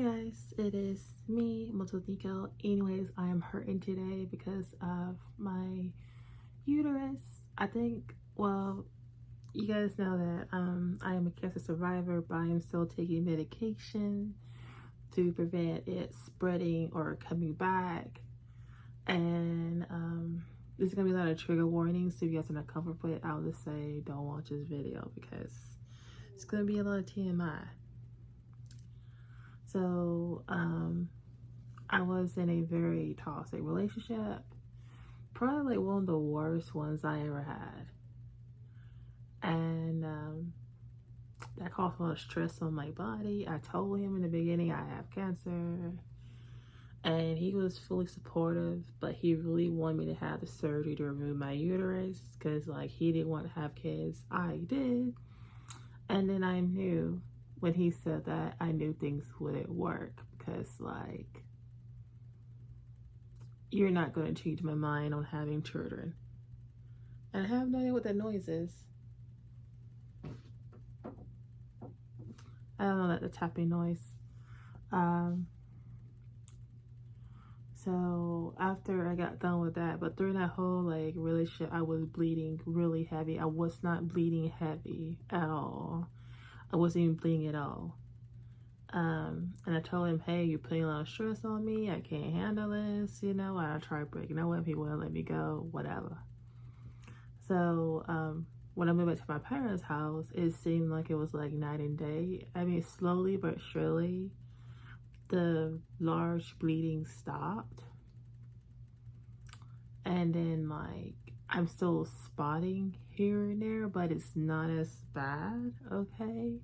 Hey guys, it is me, Multiplesofnico. Anyways, I am hurting today because of my uterus. I think, well, you guys know that I am a cancer survivor, but I am still taking medication to prevent it spreading or coming back. And there's gonna be a lot of trigger warnings, so if you guys are not comfortable with it, I'll just say don't watch this video because it's gonna be a lot of TMI. So, I was in a very toxic relationship, probably like one of the worst ones I ever had. And that caused a lot of stress on my body. I told him in the beginning I have cancer, and he was fully supportive, but he really wanted me to have the surgery to remove my uterus because, like, he didn't want to have kids. I did. And then I knew when he said that, I knew things wouldn't work because, like, you're not going to change my mind on having children. And I have no idea what that noise is. I don't know, that the tapping noise. So after I got done with that, but during that whole like relationship, I was bleeding really heavy. I was not bleeding heavy at all. I wasn't even bleeding at all. And I told him, hey, you're putting a lot of stress on me. I can't handle this, you know. I tried breaking up with him. He wouldn't let me go, whatever. So when I moved back to my parents' house, it seemed like it was like night and day. I mean, slowly but surely, the large bleeding stopped. And then, like, I'm still spotting here and there, but it's not as bad, okay?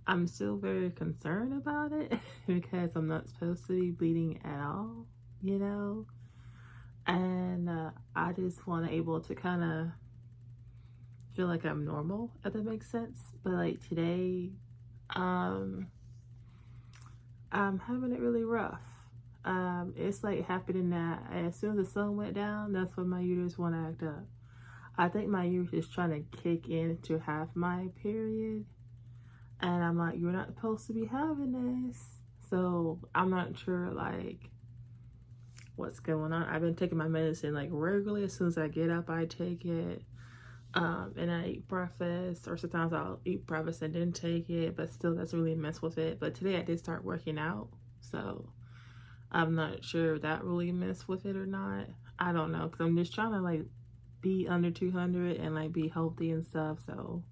I'm still very concerned about it because I'm not supposed to be bleeding at all, you know? And I just want to able to kind of feel like I'm normal, if that makes sense. But like today, I'm having it really rough. It's like happening that as soon as the sun went down, that's when my uterus want to act up. I think my uterus is trying to kick in to have my period. And I'm like, you're not supposed to be having this. So I'm not sure like what's going on. I've been taking my medicine like regularly. As soon as I get up, I take it. And I eat breakfast, or sometimes I'll eat breakfast and then take it, but still doesn't really mess with it. But today I did start working out, so I'm not sure if that really messed with it or not. I don't know, because I'm just trying to like be under 200 and like be healthy and stuff. So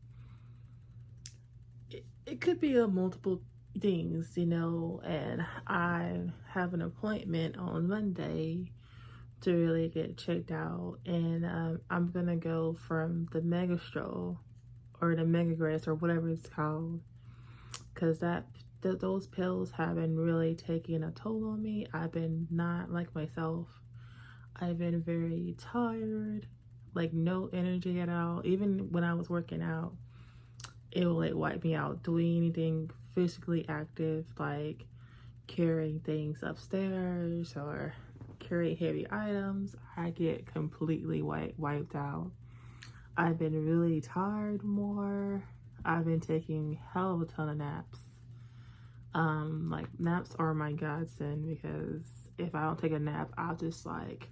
it could be a multiple things, you know. And I have an appointment on Monday to really get checked out, and I'm gonna go from the mega stroll or the megagrass or whatever it's called, because those pills have been really taking a toll on me. I've been not like myself. I've been very tired, like no energy at all. Even when I was working out, it will like wipe me out. Doing anything physically active, like carrying things upstairs or carry heavy items, I get completely wiped out. I've been really tired more. I've been taking hell of a ton of naps. Like naps are my godsend because if I don't take a nap, I'll just like,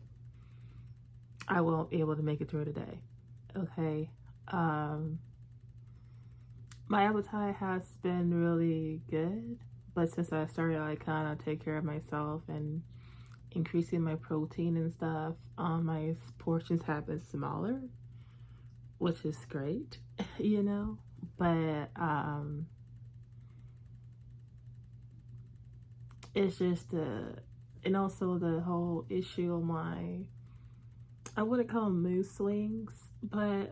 I won't be able to make it through the day. Okay. My appetite has been really good, but since I started like kind of take care of myself and increasing my protein and stuff, my portions have been smaller, which is great, you know. But it's just and also the whole issue of my, I wouldn't call them mood swings, but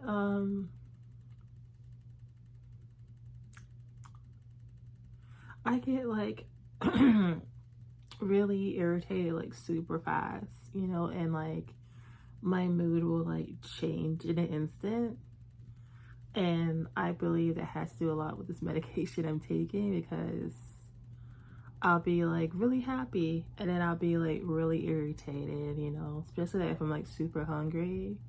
I get like really irritated like super fast, you know, and like my mood will like change in an instant. And I believe that has to do a lot with this medication I'm taking, because I'll be like really happy and then I'll be like really irritated, you know, especially if I'm like super hungry.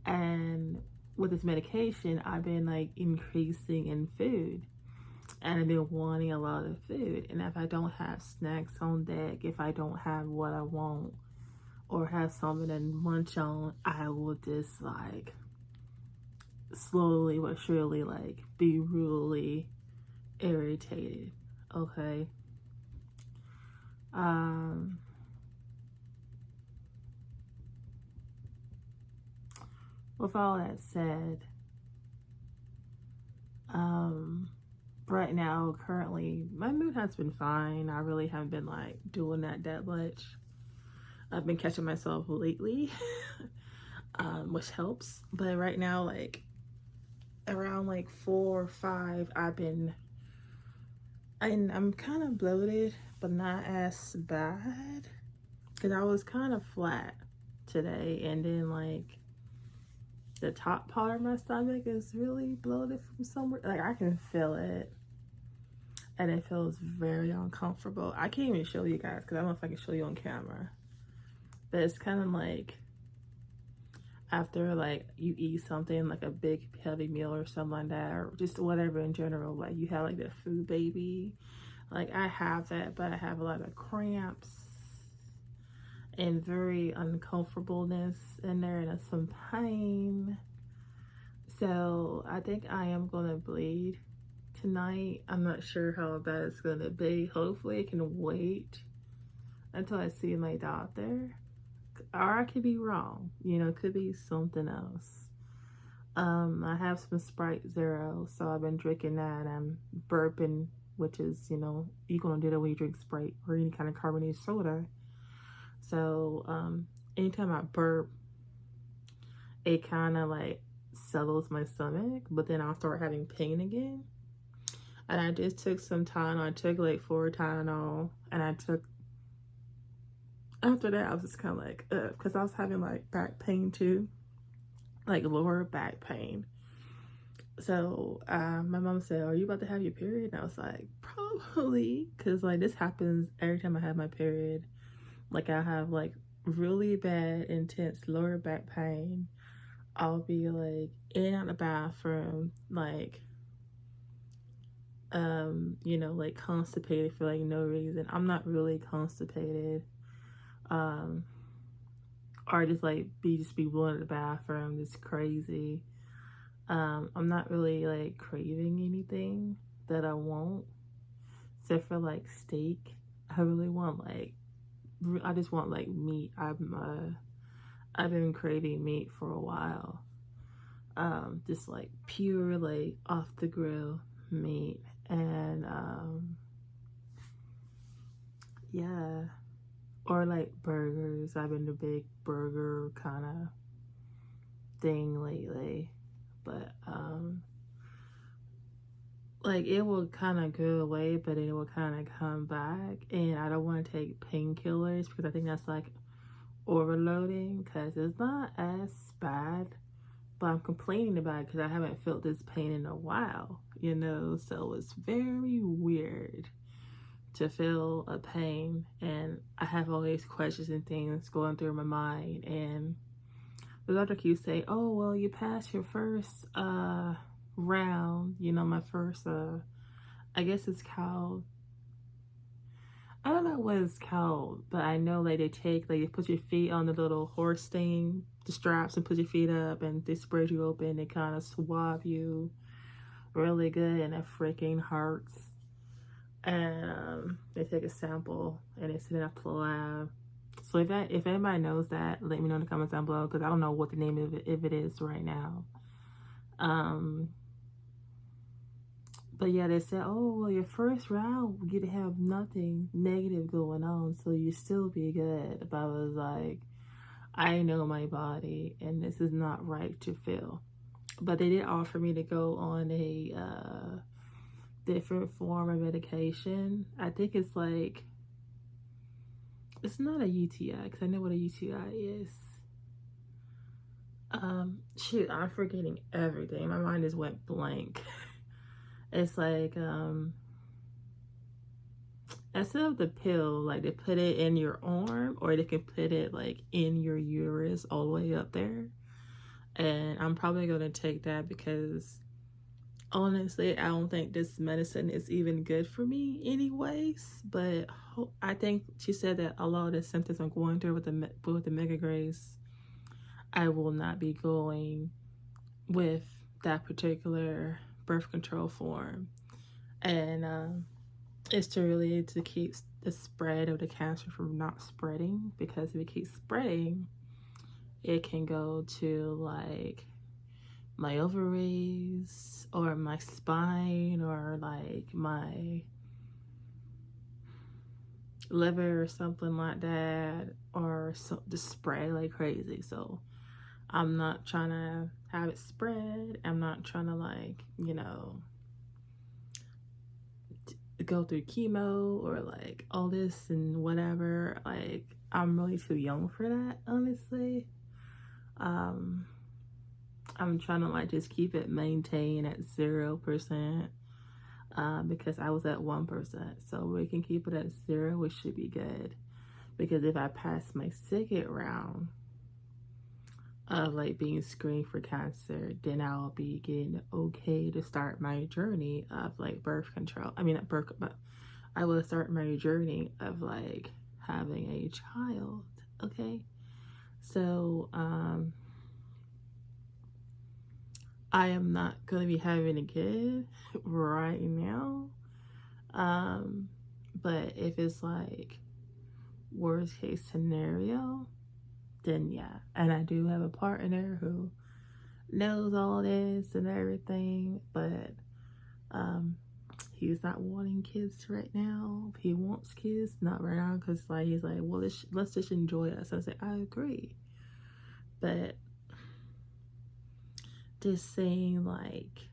And with this medication, I've been like increasing in food. and I've been wanting a lot of food. And if I don't have snacks on deck, if I don't have what I want or have something to munch on, I will just like slowly but surely like be really irritated. Okay. Um with all that said, um right now currently my mood has been fine. I really haven't been like doing that much. I've been catching myself lately, which helps. But right now, like around like 4 or 5, I'm kind of bloated, but not as bad. Cause I was kind of flat today, and then like the top part of my stomach is really bloated from somewhere. Like I can feel it, and it feels very uncomfortable. I can't even show you guys because I don't know if I can show you on camera. But it's kind of like after like you eat something like a big heavy meal or something like that, or just whatever in general, like you have like the food baby. Like I have that, but I have a lot of cramps and very uncomfortableness in there and some pain. So I think I am gonna bleed tonight. I'm not sure how bad it's gonna be. Hopefully it can wait until I see my doctor. Or I could be wrong, you know, it could be something else. I have some Sprite Zero, so I've been drinking that. I'm burping, which is, you know, you're gonna do that when you drink Sprite or any kind of carbonated soda. So, anytime I burp, it kind of like settles my stomach, but then I'll start having pain again. And I just took some Tylenol. I took like 4 Tylenol, and after that, I was just kind of like, because I was having like back pain too, like lower back pain. So my mom said, "Are you about to have your period?" And I was like, "Probably," because like this happens every time I have my period. Like I have like really bad, intense lower back pain. I'll be like in and out of the bathroom, like you know, like constipated for like no reason. I'm not really constipated. Um, or just like be blown in the bathroom, just crazy. I'm not really like craving anything that I want, except for like steak. I really want like I just want like meat. I've been craving meat for a while. Just like pure like off the grill meat, and yeah, or like burgers. I've been a big burger kind of thing lately, but like it will kind of go away, but it will kind of come back. And I don't want to take painkillers because I think that's like overloading, because it's not as bad, but I'm complaining about it because I haven't felt this pain in a while, you know. So it's very weird to feel a pain, and I have all these questions and things going through my mind. And the doctor keeps saying, "Oh well, you passed your first round, you know, my first I guess it's called, I don't know what it's called, but I know like they take like they put your feet on the little horse thing, the straps, and put your feet up, and they spread you open. They kind of swab you really good, and it freaking hurts. And they take a sample and they send it out to the lab. So if anybody knows that, let me know in the comments down below, because I don't know what the name of it, if it is right now. But yeah, they said, "Oh well, your first round you have nothing negative going on, so you still be good." But I was like, I know my body, and this is not right to feel. But they did offer me to go on a different form of medication. I think it's like, it's not a UTI, because I know what a UTI is. Shoot, I'm forgetting everything. My mind just went blank. It's like, instead of the pill, like they put it in your arm, or they can put it like in your uterus all the way up there. And I'm probably going to take that because Honestly, I don't think this medicine is even good for me anyways, but I think she said that a lot of the symptoms I'm going through with the Mega Grace, I will not be going with that particular birth control form. And it's to keep the spread of the cancer from not spreading, because if it keeps spreading, it can go to like my ovaries or my spine or like my liver or something like that, or so just spread like crazy. So I'm not trying to have it spread. I'm not trying to like, go through chemo or like all this and whatever. Like I'm really too young for that, honestly. Um I'm trying to like just keep it maintained at 0%, because I was at 1%. So we can keep it at 0, which should be good. Because if I pass my second round of like being screened for cancer, then I'll be getting okay to start my journey of like birth control. I mean, not birth, but I will start my journey of like having a child. Okay. So, I am not going to be having a kid right now. But if it's like worst case scenario, then yeah. And I do have a partner who knows all this and everything, but he's not wanting kids right now. He wants kids, not right now, because like he's like, well, let's just enjoy us. I said, I agree, but just saying like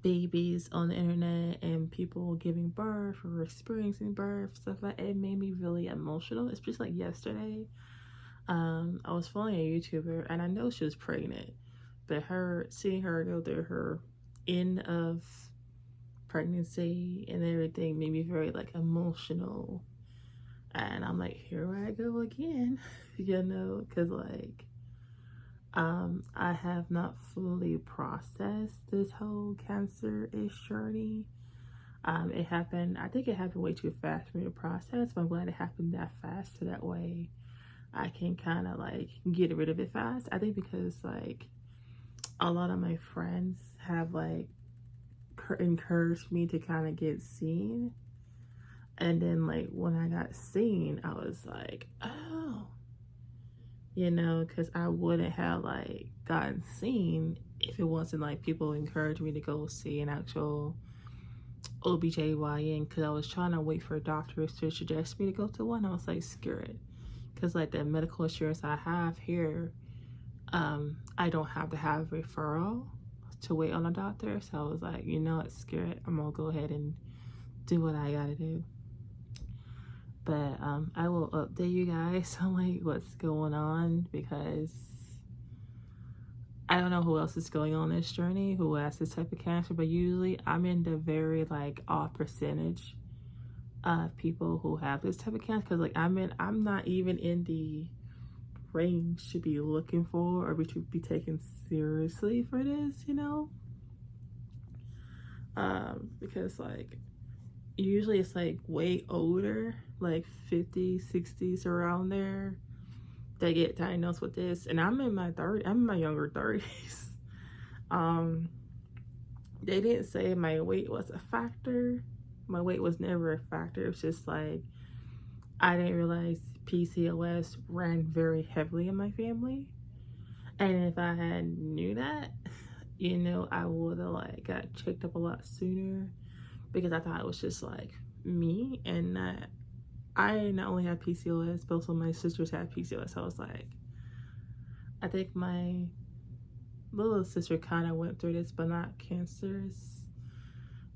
babies on the internet and people giving birth or experiencing birth, stuff like that, it made me really emotional. It's just like yesterday. I was following a YouTuber and I know she was pregnant, but seeing her go through her end of pregnancy and everything made me very like emotional. And I'm like, here I go again, because like I have not fully processed this whole cancer-ish journey. It happened, I think it happened way too fast for me to process, but I'm glad it happened that fast so that way I can kind of like get rid of it fast. I think because like a lot of my friends have like encouraged me to kind of get seen. And then like when I got seen, I was like, oh, because I wouldn't have like gotten seen if it wasn't like people encouraged me to go see an actual OBGYN, because I was trying to wait for doctors to suggest me to go to one. I was like, screw it. Because like the medical insurance I have here, I don't have to have a referral to wait on a doctor. So I was like, what, screw it. I'm going to go ahead and do what I got to do. But I will update you guys on like what's going on, because I don't know who else is going on this journey who has this type of cancer, but usually I'm in the very like off percentage of people who have this type of cancer, because like I'm not even in the range to be looking for or to be taken seriously for this, because like usually it's like way older, like 50s, 60s, around there, that get diagnosed with this. And I'm in my younger 30s. They didn't say my weight was a factor. My weight was never a factor. It's just like I didn't realize PCOS ran very heavily in my family. And if I had knew that, I would have like got checked up a lot sooner, because I thought it was just like me, and not I not only have PCOS, but also my sisters have PCOS. So I was like, I think my little sister kind of went through this, but not cancerous.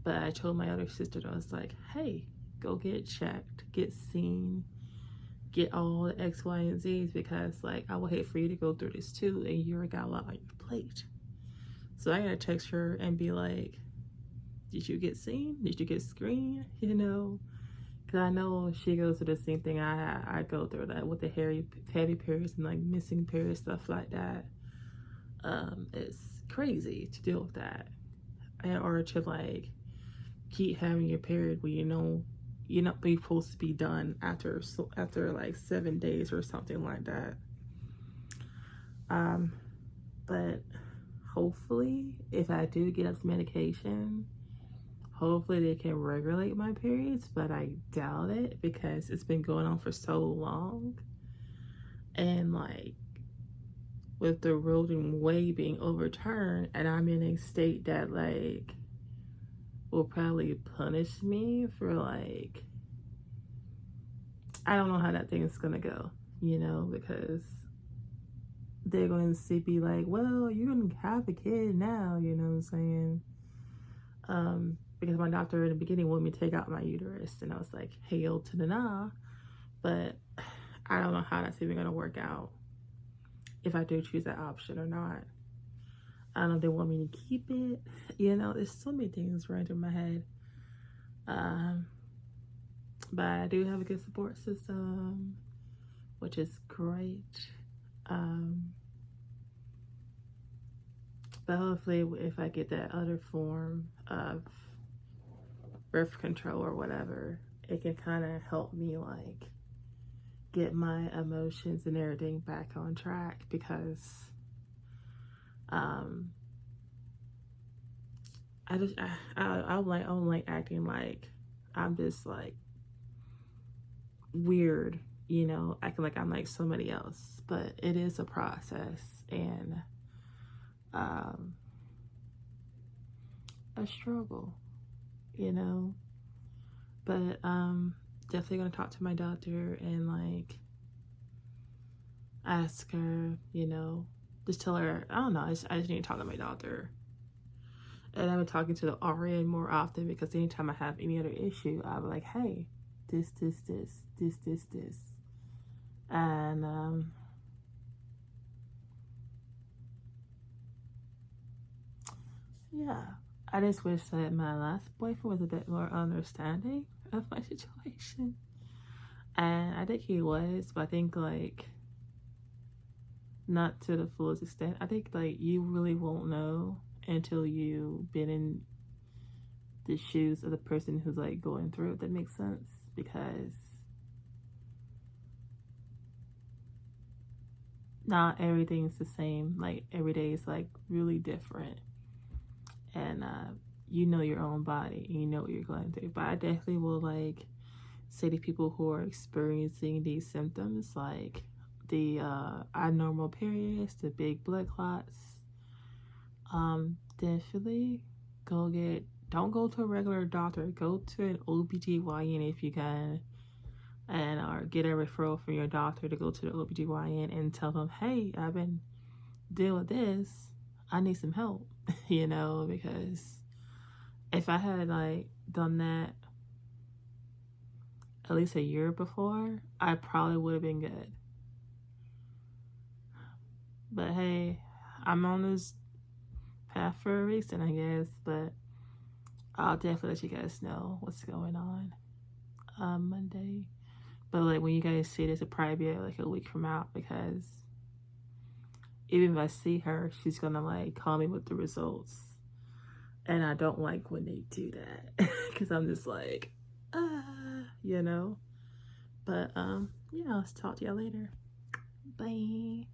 But I told my other sister, I was like, hey, go get checked, get seen, get all the X, Y, and Z's, because like I would hate for you to go through this too, and you already got a lot on your plate. So I gotta text her and be like, did you get seen? Did you get screened? Because I know she goes through the same thing I go through, that with the heavy periods and like missing periods, stuff like that. It's crazy to deal with that. or to like keep having your period when you know you're not supposed to be done after like 7 days or something like that. But hopefully, if I do get up some medication, hopefully they can regulate my periods, but I doubt it because it's been going on for so long. And like with the Roe v. Wade being overturned, and I'm in a state that like will probably punish me for like, I don't know how that thing's gonna go, because they're going to be like, well, you're going to have a kid now, you know what I'm saying? Because my doctor in the beginning wanted me to take out my uterus, and I was like, hail to the nah. But I don't know how that's even going to work out, if I do choose that option or not. I don't know if they want me to keep it. There's so many things running through my head. But I do have a good support system, which is great. But hopefully if I get that other form of birth control or whatever, it can kind of help me like get my emotions and everything back on track, because I'm like acting like I'm just like weird, acting like I'm like somebody else, but it is a process and a struggle, but definitely gonna talk to my doctor and like ask her, just tell her, I don't know, I just need to talk to my doctor. And I've been talking to the RN more often, because anytime I have any other issue, I'll be like, hey, this. And yeah, I just wish that my last boyfriend was a bit more understanding of my situation. And I think he was, but I think like not to the fullest extent. I think like you really won't know until you've been in the shoes of the person who's like going through it. That makes sense, because not everything's the same. Like every day is like really different, and you know your own body and you know what you're going through. But I definitely will like say to people who are experiencing these symptoms, like the abnormal periods, the big blood clots, definitely don't go to a regular doctor, go to an OBGYN if you can, and or get a referral from your doctor to go to the OBGYN and tell them, hey, I've been dealing with this, I need some help. Because if I had like done that at least a year before, I probably would have been good. But hey, I'm on this path for a reason, I guess. But I'll definitely let you guys know what's going on Monday. But like when you guys see this, it'll probably be like a week from now, because even if I see her, she's gonna like call me with the results, and I don't like when they do that, because I'm just like, But yeah, I'll talk to y'all later. Bye.